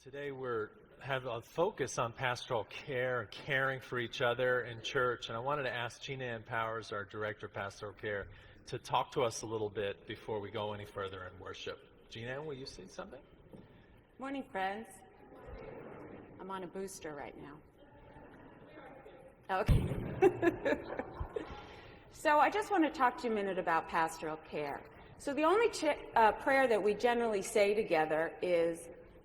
Today we're have a focus on pastoral care and caring for each other in church, and I wanted to ask Gina Ann Powers, our Director of Pastoral Care, to talk to us a little bit before we go any further in worship. Gina Ann, will you say something? Morning, friends. I'm on a booster right now. Okay. So I just want to talk to you a minute about pastoral care. So the only prayer that we generally say together is,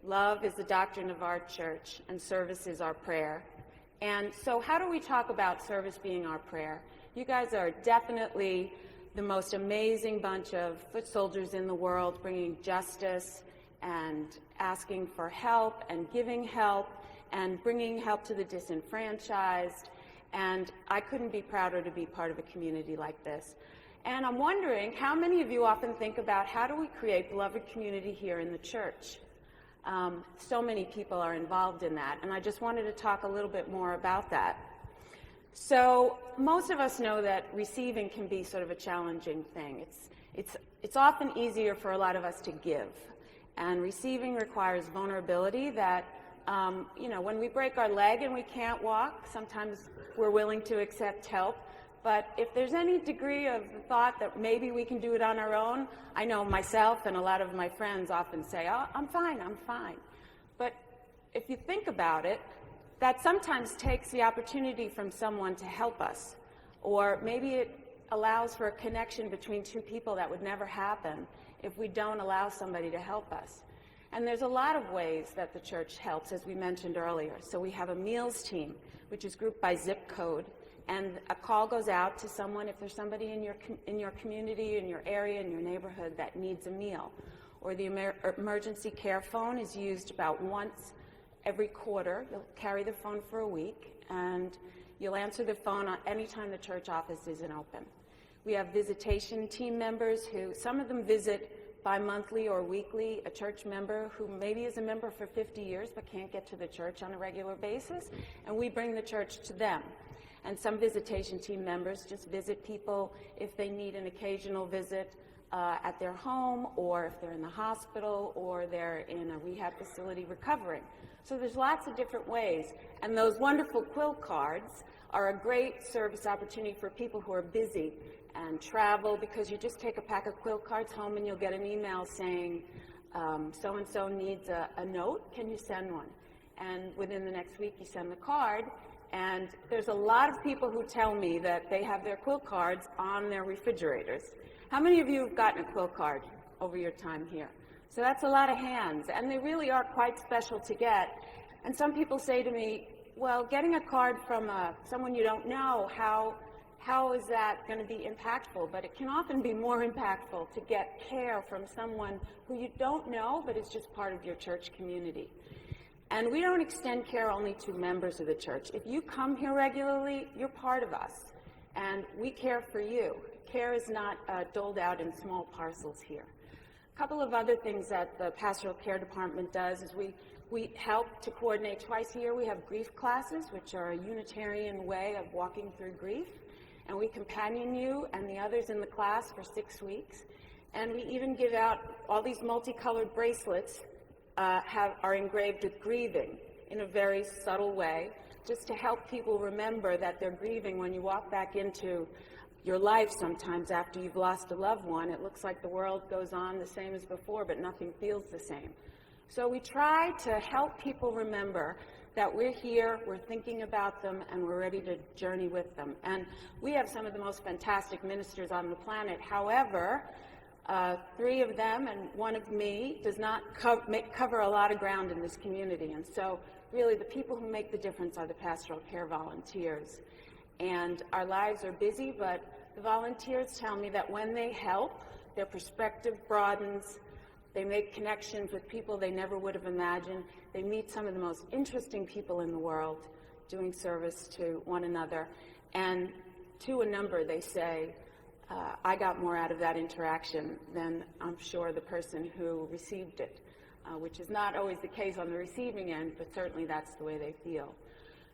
love is the doctrine of our church, and service is our prayer. And so how do we talk about service being our prayer? You guys are definitely the most amazing bunch of foot soldiers in the world, bringing justice and asking for help and giving help and bringing help to the disenfranchised. And I couldn't be prouder to be part of a community like this. And I'm wondering, how many of you often think about how do we create beloved community here in the church? So many people are involved in that, and I just wanted to talk a little bit more about that. So most of us know that receiving can be sort of a challenging thing. It's often easier for a lot of us to give, and receiving requires vulnerability that, when we break our leg and we can't walk, sometimes we're willing to accept help. But if there's any degree of thought that maybe we can do it on our own, I know myself and a lot of my friends often say, oh, I'm fine. But if you think about it, that sometimes takes the opportunity from someone to help us. Or maybe it allows for a connection between two people that would never happen if we don't allow somebody to help us. And there's a lot of ways that the church helps, as we mentioned earlier. So we have a meals team, which is grouped by zip code. And a call goes out to someone if there's somebody in your community, in your area, in your neighborhood that needs a meal. Or the emergency care phone is used about once every quarter. You'll carry the phone for a week, and you'll answer the phone any time the church office isn't open. We have visitation team members who, some of them visit bi-monthly or weekly, a church member who maybe is a member for 50 years but can't get to the church on a regular basis, and we bring the church to them. And some visitation team members just visit people if they need an occasional visit at their home, or if they're in the hospital, or they're in a rehab facility recovering. So there's lots of different ways. And those wonderful quill cards are a great service opportunity for people who are busy and travel, because you just take a pack of quill cards home and you'll get an email saying, so-and-so needs a note, can you send one? And within the next week you send the card. And there's a lot of people who tell me that they have their quill cards on their refrigerators. How many of you have gotten a quill card over your time here? So that's a lot of hands, and they really are quite special to get. And some people say to me, well, getting a card from someone you don't know, how is that going to be impactful? But it can often be more impactful to get care from someone who you don't know, but is just part of your church community. And we don't extend care only to members of the church. If you come here regularly, you're part of us, and we care for you. Care is not doled out in small parcels here. A couple of other things that the Pastoral Care Department does is we help to coordinate twice a year. We have grief classes, which are a Unitarian way of walking through grief, and we companion you and the others in the class for 6 weeks. And we even give out all these multicolored bracelets are engraved with grieving in a very subtle way, just to help people remember that they're grieving. When you walk back into your life sometimes after you've lost a loved one, it looks like the world goes on the same as before, but nothing feels the same. So we try to help people remember that we're here, we're thinking about them, and we're ready to journey with them. And we have some of the most fantastic ministers on the planet. However, 3 of them and 1 of me does not cover a lot of ground in this community. And so really the people who make the difference are the pastoral care volunteers. And our lives are busy, but the volunteers tell me that when they help, their perspective broadens, they make connections with people they never would have imagined, they meet some of the most interesting people in the world doing service to one another. And to a number, they say, I got more out of that interaction than I'm sure the person who received it, which is not always the case on the receiving end, but certainly that's the way they feel.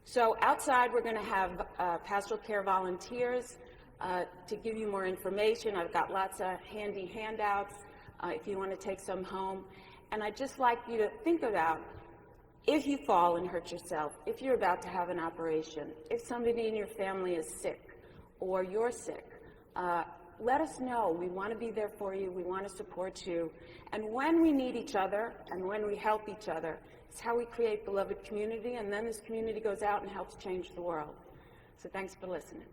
So outside we're going to have pastoral care volunteers to give you more information. I've got lots of handy handouts if you want to take some home. And I'd just like you to think about If you fall and hurt yourself, if you're about to have an operation, if somebody in your family is sick or you're sick, let us know. We want to be there for you. We want to support you. And when we need each other and when we help each other, it's how we create beloved community, and then this community goes out and helps change the world. So thanks for listening.